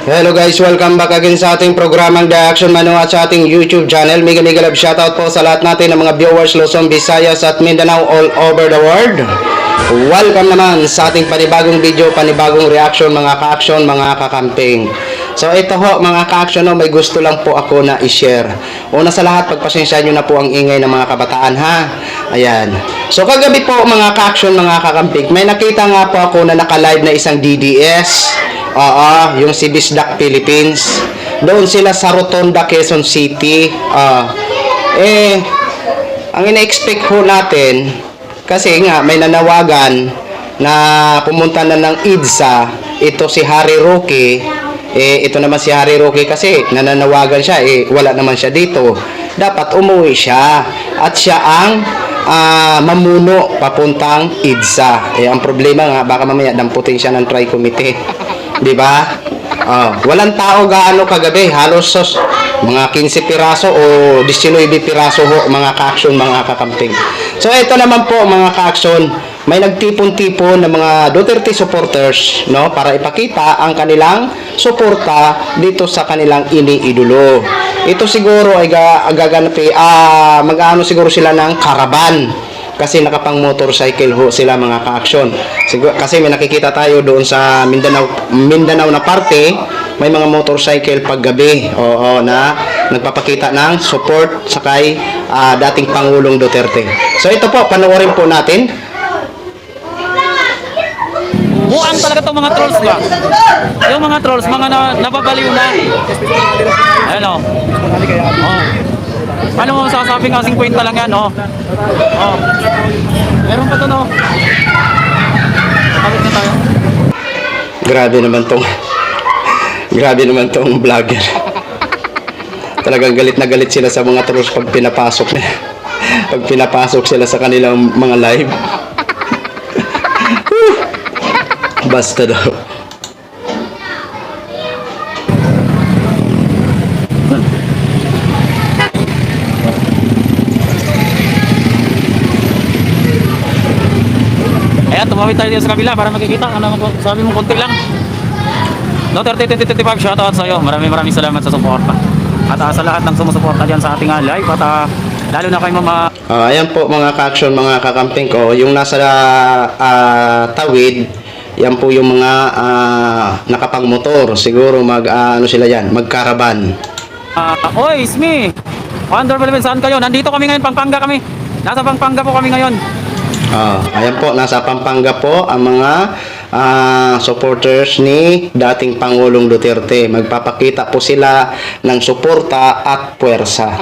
Hello guys, welcome back again sa ating programang The Action Manu at sa ating YouTube channel. Mega love shoutout po sa lahat natin ng mga viewers Luzon, Visayas at Mindanao all over the world. Welcome naman sa ating panibagong video, panibagong reaction mga ka-action, mga kakamping. So ito ho mga ka-action, may gusto lang po ako na i-share. Una sa lahat, pagpasensya nyo na po ang ingay ng mga kabataan ha. Ayan. So kagabi po mga ka-action, mga kakamping, may nakita nga po ako na naka-live na isang DDS. Yung si Bisdak Philippines. Doon sila sa Rotonda, Quezon City. Ang ina-expect ho natin, kasi nga may nanawagan na pumunta na ng EDSA, ito si Harry Roque. Ito naman si Harry Roque kasi nananawagan siya, wala naman siya dito. Dapat umuwi siya. At siya ang mamuno papuntang EDSA. Ang problema nga, baka mamaya damputin siya ng tri-committee. Diba? Walang tao gaano kagabi, halos mga 15 piraso o 19 piraso ho, mga ka-action, mga kakamping. So ito naman po mga ka-action, may nagtipon-tipon ng mga Duterte supporters, no, para ipakita ang kanilang suporta dito sa kanilang iniidolo. Ito siguro ay gaganapi, mag-aano siguro sila ng karaban. Kasi nakapang motorcycle ho sila mga ka-action. Kasi may nakikita tayo doon sa Mindanao na parte, may mga motorcycle paggabi. Na nagpapakita ng support sa kay dating Pangulong Duterte. So ito po, panoorin po natin. Buang talaga itong mga trolls ba? Yung mga trolls, mga nababaliw na. Ayan o. Ano mo sasabing nga 50 lang yan, no? Meron pa to, no? Kapit na tayo. Grabe naman tong vlogger. Talagang galit na galit sila sa mga trolls pag pinapasok sila sa kanilang mga live. Basta daw. Ayan, tumawid tayo dito sa kabila para makikita. Ano sabi mo, konti lang. No, 30-25 shoutout sa iyo. Maraming salamat sa suporta. At sa lahat ng sumusuporta dyan sa ating live. At lalo na kayo ayan po mga ka-action, mga kakamping ko. Yung nasa tawid, yan po yung mga nakapang motor. Siguro ano sila yan, magkaraban. Oy, Ismi! Wonder Philippines, saan kayo? Nandito kami ngayon, Pampanga kami. Nasa Pampanga po kami ngayon. Ayan po, nasa Pampanga po ang mga supporters ni dating Pangulong Duterte. Magpapakita po sila ng suporta at puwersa.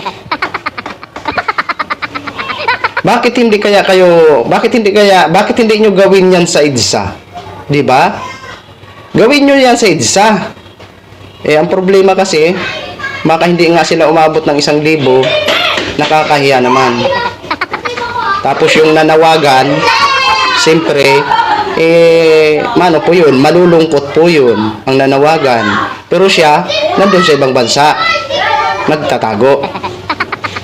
Bakit hindi nyo gawin yan sa EDSA? 'Di ba? Gawin nyo yan sa EDSA. Ang problema kasi, baka hindi nga sila umabot ng 1,000, nakakahiya naman. Tapos yung nanawagan, siyempre, mano po yun, malulungkot po yun, ang nanawagan. Pero siya, nandun sa ibang bansa, nagtatago.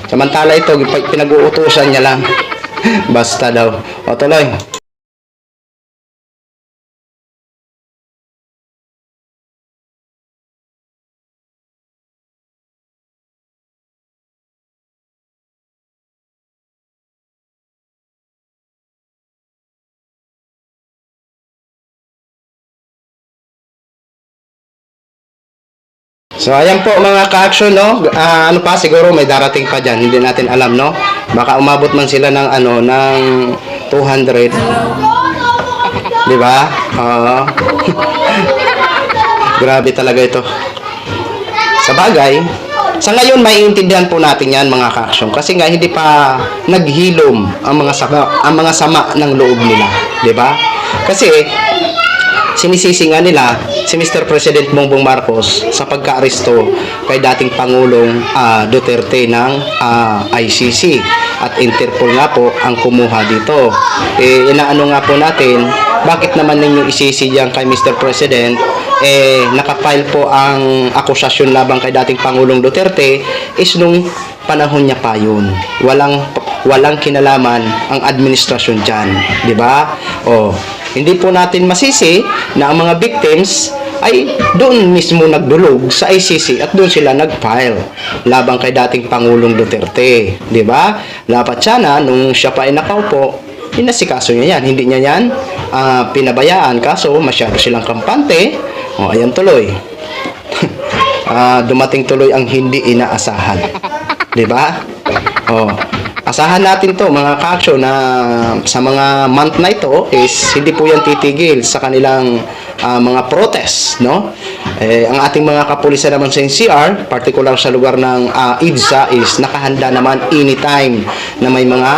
Samantala ito, pinag-uutusan niya lang. Basta daw. O tuloy. So ayan po mga ka-action, no. Ano pa, siguro may darating pa diyan, hindi natin alam, no. Baka umabot man sila ng ng 200. 'Di ba? Grabe talaga ito. Sa bagay, sa ngayon maiintindihan po natin 'yan mga ka-action kasi nga hindi pa naghilom ang mga sama ng loob nila, 'di ba? Kasi sinisisi nga nila si Mr. President Bongbong Marcos sa pagka-aresto kay dating Pangulong Duterte ng ICC at Interpol nga po ang kumuha dito. Inaano nga po natin, bakit naman ninyo isisi diyan kay Mr. President? Nakapile po ang akusasyon labang kay dating Pangulong Duterte is nung panahon niya pa yun. Walang kinalaman ang administrasyon diyan, 'di ba? Hindi po natin masisi na ang mga victims ay doon mismo nagdulog sa ICC at doon sila nag-file labang kay dating Pangulong Duterte. Di ba? Dapat sana, nung siya pa ay nakaupo, inasikaso niya yan. Hindi niya yan pinabayaan. Kaso, masyado silang kampante. O, ayan tuloy. Dumating tuloy ang hindi inaasahan. Di ba? O, asahan natin to mga ka-action na sa mga month na ito is hindi po yan titigil sa kanilang mga protest, no? Ang ating mga kapulisan naman sa NCR, particular sa lugar ng EDSA is nakahanda naman anytime na may mga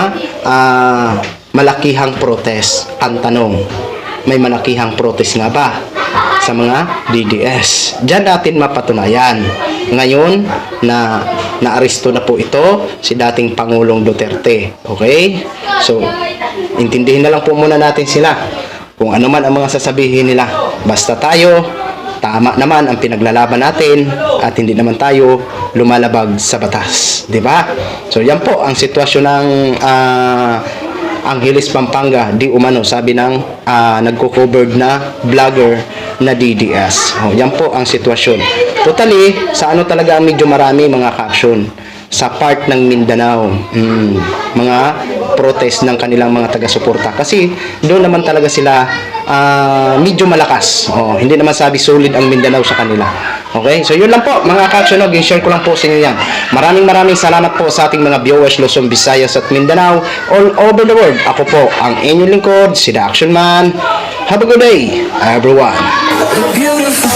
malakihang protest. Ang tanong, may malakihang protest nga ba sa mga DDS? Diyan natin mapatunayan. Ngayon na naaresto na po ito si dating Pangulong Duterte. Okay? So, intindihin na lang po muna natin sila. Kung ano man ang mga sasabihin nila. Basta tayo, tama naman ang pinaglalaban natin at hindi naman tayo lumalabag sa batas. Di ba? So, yan po ang sitwasyon ng Angeles, Pampanga, di umano, sabi ng nagko-covered na vlogger na DDS. Yan po ang sitwasyon. Totally, sa ano talaga ang medyo marami mga ka-action sa part ng Mindanao. Mga protest ng kanilang mga taga-suporta. Kasi doon naman talaga sila medyo malakas. Hindi naman sabi solid ang Mindanao sa kanila. Okay? So yun lang po mga ka-action. I-share ko lang po sa inyo yan. Maraming salamat po sa ating mga viewers Luzon, Visayas at Mindanao all over the world. Ako po ang inyong lingkod, si The Action Man. Have a good day, everyone. Beautiful.